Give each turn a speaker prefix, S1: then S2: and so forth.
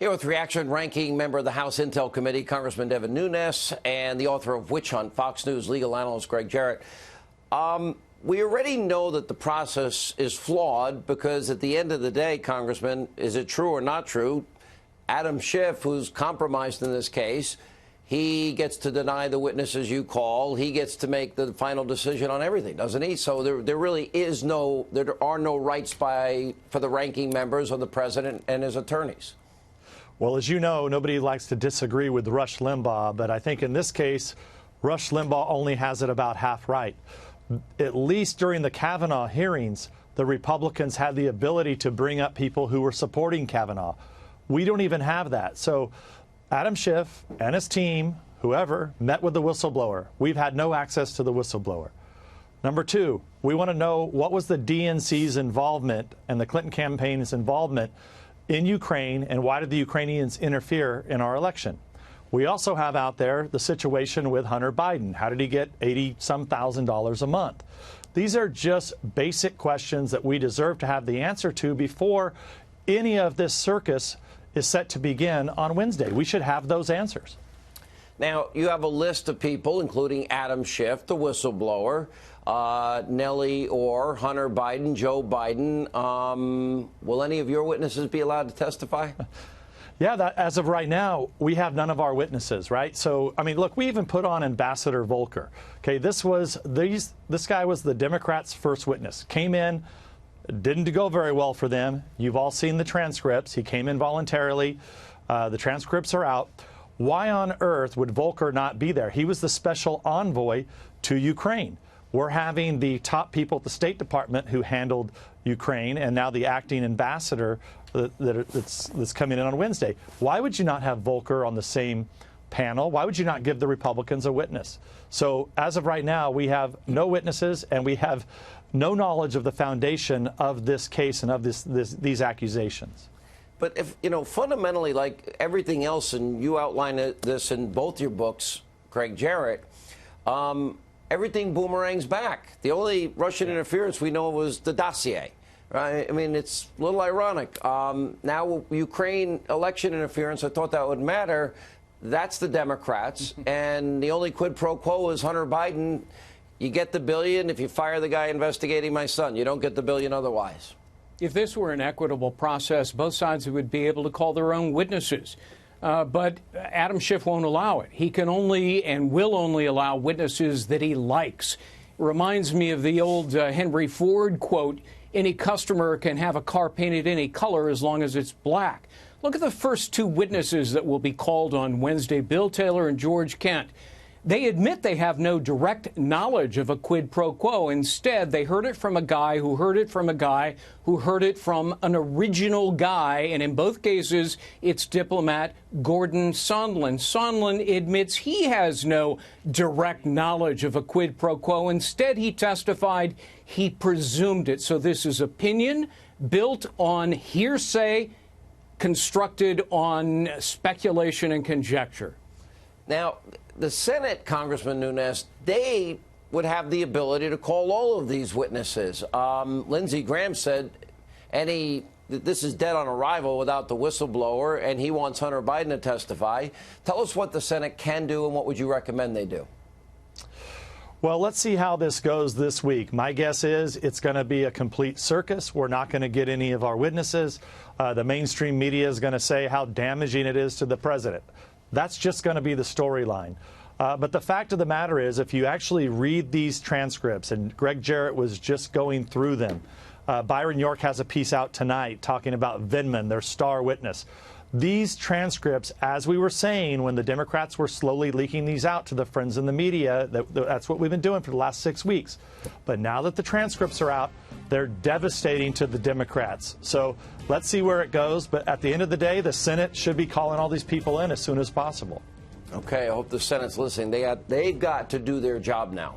S1: Here with reaction, ranking member of the House Intel Committee, Congressman Devin Nunes, and the author of Witch Hunt, Fox News legal analyst Gregg Jarrett. We already know that the process is flawed because at the end of the day, Congressman, is it true or not true? Adam Schiff, who's compromised in this case, he gets to deny the witnesses you call. He gets to make the final decision on everything, doesn't he? So there really is there are no rights for the ranking members or the president and his attorneys.
S2: Well, as you know, nobody likes to disagree with Rush Limbaugh, but I think in this case, Rush Limbaugh only has it about half right. At least during the Kavanaugh hearings, the Republicans had the ability to bring up people who were supporting Kavanaugh. We don't even have that. So Adam Schiff and his team, whoever, met with the whistleblower. We've had no access to the whistleblower. Number two, we want to know what was the DNC's involvement and the Clinton campaign's involvement in Ukraine, and why did the Ukrainians interfere in our election? We also have out there the situation with Hunter Biden. How did he get $80-some thousand a month? These are just basic questions that we deserve to have the answer to before any of this circus is set to begin on Wednesday. We should have those answers.
S1: Now, you have a list of people, including Adam Schiff, the whistleblower, Nellie Orr, Hunter Biden, Joe Biden. Will any of your witnesses be allowed to testify?
S2: Yeah, as of right now, we have none of our witnesses, right? So, I mean, look, we even put on Ambassador Volker. Okay, this guy was the Democrats' first witness. Came in, didn't go very well for them. You've all seen the transcripts. He came in voluntarily. The transcripts are out. Why on earth would Volker not be there? He was the special envoy to Ukraine. We're having the top people at the State Department who handled Ukraine, and now the acting ambassador that's coming in on Wednesday. Why would you not have Volker on the same panel? Why would you not give the Republicans a witness? So as of right now, we have no witnesses, and we have no knowledge of the foundation of this case and of these accusations.
S1: But if, fundamentally, like everything else, and you outline this in both your books, Gregg Jarrett, everything boomerangs back. The only Russian interference we know was the dossier, right? I mean, it's a little ironic. Now, Ukraine election interference, I thought that would matter. That's the Democrats. And the only quid pro quo is Hunter Biden. You get the billion if you fire the guy investigating my son. You don't get the billion otherwise.
S3: If this were an equitable process, both sides would be able to call their own witnesses. But Adam Schiff won't allow it. He can only and will only allow witnesses that he likes. It reminds me of the old Henry Ford quote, "Any customer can have a car painted any color as long as it's black." Look at the first two witnesses that will be called on Wednesday, Bill Taylor and George Kent. They admit they have no direct knowledge of a quid pro quo. Instead, they heard it from a guy who heard it from a guy who heard it from an original guy. And in both cases, it's diplomat Gordon Sondland. Sondland admits he has no direct knowledge of a quid pro quo. Instead, he testified he presumed it. So this is opinion built on hearsay, constructed on speculation and conjecture.
S1: Now, the Senate, Congressman Nunes, they would have the ability to call all of these witnesses. Lindsey Graham said this is dead on arrival without the whistleblower, and he wants Hunter Biden to testify. Tell us what the Senate can do, and what would you recommend they do?
S2: Well, let's see how this goes this week. My guess is it's going to be a complete circus. We're not going to get any of our witnesses. The mainstream media is going to say how damaging it is to the president. That's just going to be the storyline. But the fact of the matter is, if you actually read these transcripts, and Gregg Jarrett was just going through them, Byron York has a piece out tonight talking about Vindman, their star witness. These transcripts, as we were saying, when the Democrats were slowly leaking these out to the friends in the media, that's what we've been doing for the last 6 weeks. But now that the transcripts are out, they're devastating to the Democrats. So let's see where it goes. But at the end of the day, the Senate should be calling all these people in as soon as possible.
S1: Okay, I hope the Senate's listening. They've got to do their job now.